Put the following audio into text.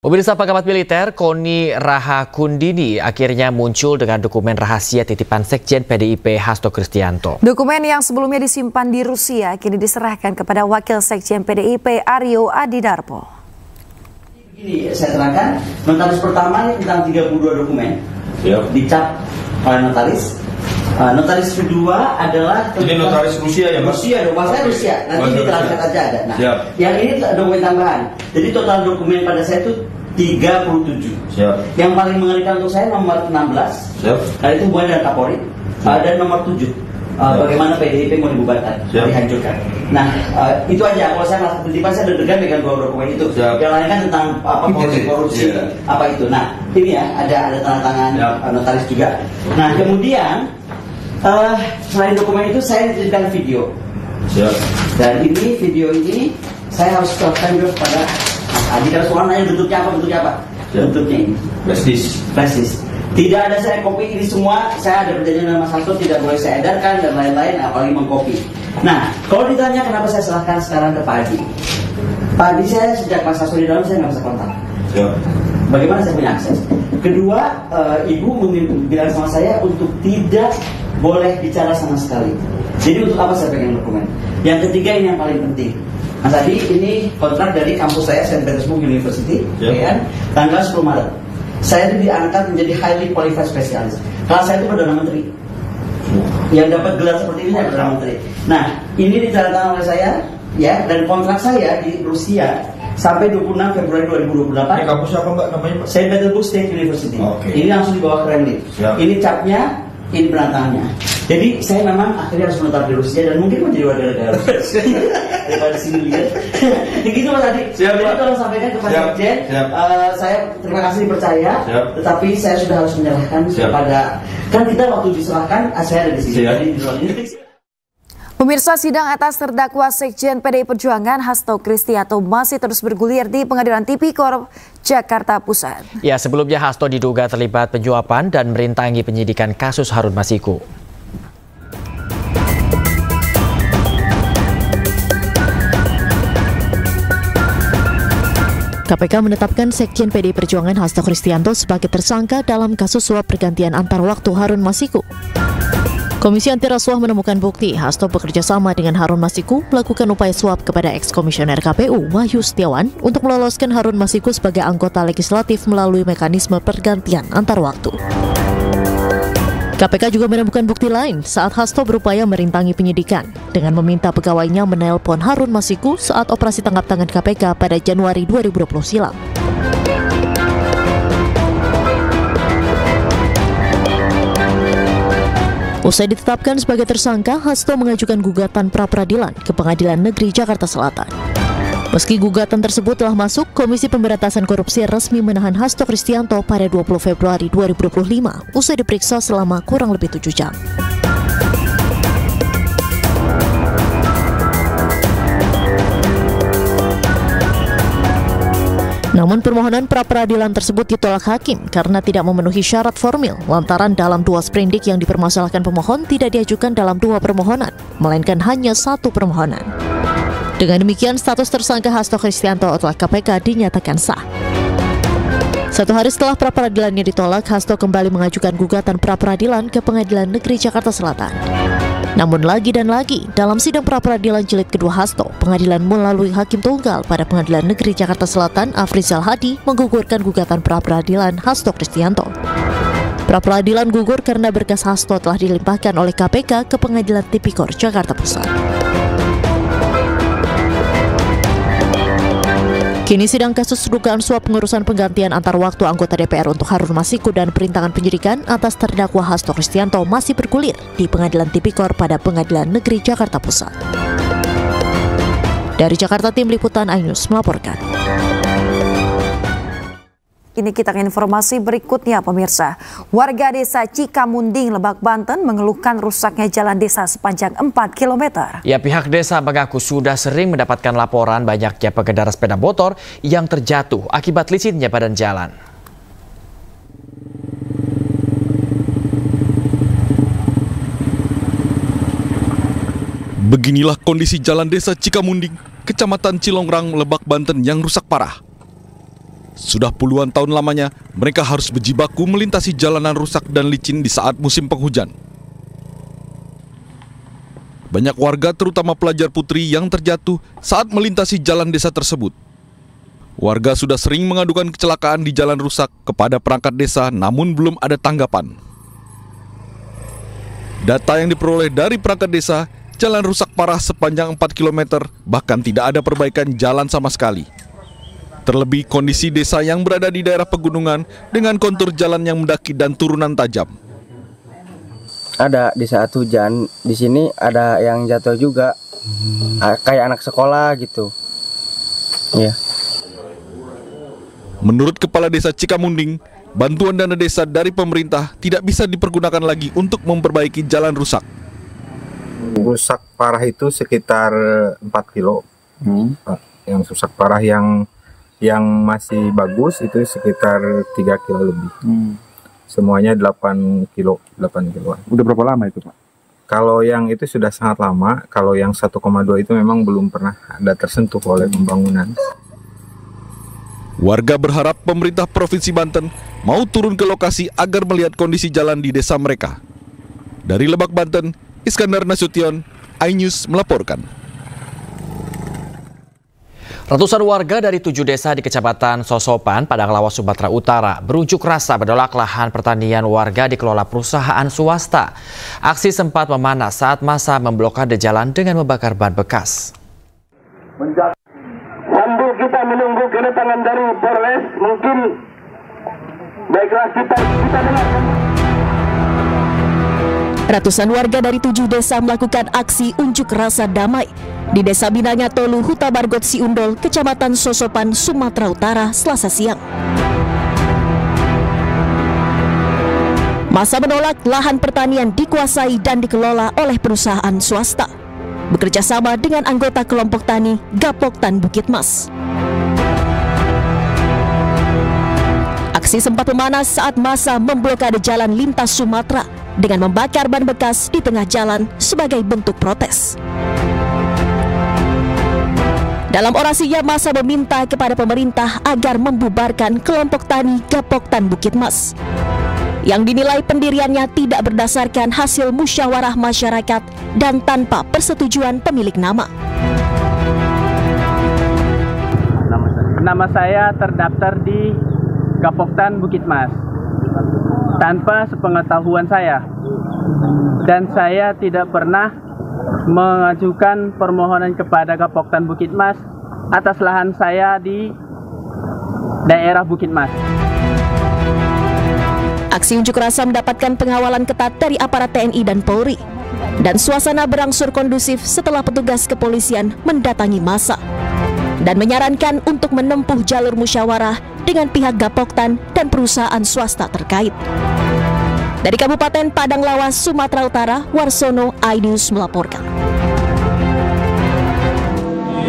Pemirsa, pengamat militer Koni Rahakundini akhirnya muncul dengan dokumen rahasia titipan Sekjen PDIP Hasto Kristianto. Dokumen yang sebelumnya disimpan di Rusia kini diserahkan kepada Wakil Sekjen PDIP Aryo Adidarpo. Ini saya terangkan, notaris pertama ini tentang 32 dokumen, dicap oleh notaris. Notaris kedua adalah ini notaris Rusia ya, Mas? Rusia, bahasa Rusia. Nanti diterangkan aja ada. Nah, yang ini dokumen tambahan. Jadi total dokumen pada saya itu 37. Yang paling mengerikan untuk saya nomor 16. Nah, itu hubungan dengan Kapolri. Dan nomor 7. Bagaimana PDIP mau dibubarkan, dihancurkan. Nah, itu aja. Kalau saya merasa tertiba, saya deg-degan dengan dua dokumen itu. Yang lain kan tentang korupsi, apa itu. Nah, ini ya ada tanda tangan notaris juga. Nah, kemudian selain dokumen itu saya dijadikan video. Dan ini video ini saya harus serahkan juga kepada Mas Adi. Kalau soal nanya bentuknya apa? Bentuknya ini. Flash disk. Tidak ada saya copy ini semua. Saya ada perjanjian dengan Mas Hasto, tidak boleh saya edarkan dan lain-lain, apalagi mengcopy. Nah, kalau ditanya kenapa saya serahkan sekarang ke Pak Adi. Pak Adi saya sejak Mas Hasto di dalam saya nggak bisa kontak. Bagaimana saya punya akses? Kedua, Ibu bilang sama saya untuk tidak boleh bicara sama sekali. Jadi untuk apa saya pegang dokumen? Yang ketiga ini yang paling penting. Mas Adi, ini kontrak dari kampus saya, St. Petersburg University, kan? Tanggal 10 Maret. Saya itu diangkat menjadi highly qualified specialist. Kalau saya itu Perdana Menteri. Yang dapat gelar seperti ini saya Perdana Menteri. Nah, ini ditandatangani oleh saya, ya, dan kontrak saya di Rusia sampai 26 Februari 2028. Ini kampus apa Mbak namanya? St. Petersburg State University. Ini langsung di bawah Kremlin. Ini capnya, ini penantangannya. Jadi saya memang akhirnya harus menetap di Rusia dan mungkin menjadi warga negara Rusia daripada di sini lihat. Begitu Mas Adi. Jadi tolong sampaikan kepada Sekjen, saya terima kasih dipercaya, tetapi saya sudah harus menyerahkan kepada, kan kita waktu diserahkan saya ada di sini. Pemirsa, sidang atas terdakwa Sekjen PDI Perjuangan Hasto Kristianto masih terus bergulir di Pengadilan Tipikor Jakarta Pusat. Ya, sebelumnya Hasto diduga terlibat penyuapan dan merintangi penyidikan kasus Harun Masiku. KPK menetapkan Sekjen PDI Perjuangan Hasto Kristianto sebagai tersangka dalam kasus suap pergantian antar waktu Harun Masiku. Komisi Anti Rasuah menemukan bukti Hasto bekerja sama dengan Harun Masiku melakukan upaya suap kepada eks-komisioner KPU Wahyu Setiawan untuk meloloskan Harun Masiku sebagai anggota legislatif melalui mekanisme pergantian antar waktu. KPK juga menemukan bukti lain saat Hasto berupaya merintangi penyidikan dengan meminta pegawainya menelpon Harun Masiku saat operasi tangkap tangan KPK pada Januari 2020 silam. Usai ditetapkan sebagai tersangka, Hasto mengajukan gugatan pra-peradilan ke Pengadilan Negeri Jakarta Selatan. Meski gugatan tersebut telah masuk, Komisi Pemberantasan Korupsi resmi menahan Hasto Kristianto pada 20 Februari 2025 usai diperiksa selama kurang lebih 7 jam. Namun permohonan pra-peradilan tersebut ditolak hakim karena tidak memenuhi syarat formil lantaran dalam 2 sprindik yang dipermasalahkan pemohon tidak diajukan dalam 2 permohonan, melainkan hanya 1 permohonan. Dengan demikian, status tersangka Hasto Kristianto oleh KPK dinyatakan sah. 1 hari setelah pra-peradilannya ditolak, Hasto kembali mengajukan gugatan pra-peradilan ke Pengadilan Negeri Jakarta Selatan. Namun lagi dan lagi, dalam sidang pra-peradilan jilid kedua Hasto, pengadilan melalui hakim tunggal pada Pengadilan Negeri Jakarta Selatan, Afrizal Hadi, menggugurkan gugatan pra-peradilan Hasto Kristianto. Pra-peradilan gugur karena berkas Hasto telah dilimpahkan oleh KPK ke Pengadilan Tipikor Jakarta Pusat. Kini sidang kasus dugaan suap pengurusan penggantian antar waktu anggota DPR untuk Harun Masiku dan perintangan penyidikan atas terdakwa Hasto Kristianto masih bergulir di Pengadilan Tipikor pada Pengadilan Negeri Jakarta Pusat. Dari Jakarta, Tim Liputan iNews melaporkan. Ini kita ke informasi berikutnya, pemirsa. Warga desa Cikamunding, Lebak, Banten mengeluhkan rusaknya jalan desa sepanjang 4 km. Ya, pihak desa mengaku sudah sering mendapatkan laporan banyaknya pengendara sepeda motor yang terjatuh akibat licinnya badan jalan. Beginilah kondisi jalan desa Cikamunding, Kecamatan Cilongrang, Lebak, Banten yang rusak parah. Sudah puluhan tahun lamanya, mereka harus berjibaku melintasi jalanan rusak dan licin di saat musim penghujan. Banyak warga, terutama pelajar putri, yang terjatuh saat melintasi jalan desa tersebut. Warga sudah sering mengadukan kecelakaan di jalan rusak kepada perangkat desa, namun belum ada tanggapan. Data yang diperoleh dari perangkat desa, jalan rusak parah sepanjang 4 km, bahkan tidak ada perbaikan jalan sama sekali. Terlebih kondisi desa yang berada di daerah pegunungan dengan kontur jalan yang mendaki dan turunan tajam. Ada di saat hujan, di sini ada yang jatuh juga, kayak anak sekolah gitu. Ya. Menurut Kepala Desa Cikamunding, bantuan dana desa dari pemerintah tidak bisa dipergunakan lagi untuk memperbaiki jalan rusak. Rusak parah itu sekitar 4 kilo. Yang rusak parah yang masih bagus itu sekitar 3 kilo lebih. Semuanya 8 kilo, 8 kiloan. Udah berapa lama itu, Pak? Kalau yang itu sudah sangat lama, kalau yang 1,2 itu memang belum pernah ada tersentuh oleh pembangunan. Warga berharap pemerintah Provinsi Banten mau turun ke lokasi agar melihat kondisi jalan di desa mereka. Dari Lebak, Banten, Iskandar Nasution, iNews melaporkan. Ratusan warga dari 7 desa di Kecamatan Sosopan, Padang Lawas, Sumatera Utara berunjuk rasa menolak lahan pertanian warga dikelola perusahaan swasta. Aksi sempat memanas saat massa memblokade jalan dengan membakar ban bekas. Sambil kita menunggu kedatangan dari Polres, mungkin baiklah kita dengarkan. Ratusan warga dari 7 desa melakukan aksi unjuk rasa damai di Desa Binanya Tolu, Huta Bargot Siundol, Kecamatan Sosopan, Sumatera Utara, Selasa siang. Massa menolak lahan pertanian dikuasai dan dikelola oleh perusahaan swasta, bekerja sama dengan anggota kelompok tani Gapoktan Bukit Mas. Aksi sempat memanas saat massa memblokade jalan lintas Sumatera dengan membakar ban bekas di tengah jalan sebagai bentuk protes. Dalam orasinya, massa meminta kepada pemerintah agar membubarkan kelompok tani Gapoktan Bukit Mas yang dinilai pendiriannya tidak berdasarkan hasil musyawarah masyarakat dan tanpa persetujuan pemilik nama. Nama saya terdaftar di Gapoktan Bukit Mas tanpa sepengetahuan saya, dan saya tidak pernah mengajukan permohonan kepada Gapoktan Bukit Mas atas lahan saya di daerah Bukit Mas. Aksi unjuk rasa mendapatkan pengawalan ketat dari aparat TNI dan Polri, dan suasana berangsur kondusif setelah petugas kepolisian mendatangi massa dan menyarankan untuk menempuh jalur musyawarah dengan pihak Gapoktan dan perusahaan swasta terkait. Dari Kabupaten Padang Lawas, Sumatera Utara, Warsono, iNews melaporkan.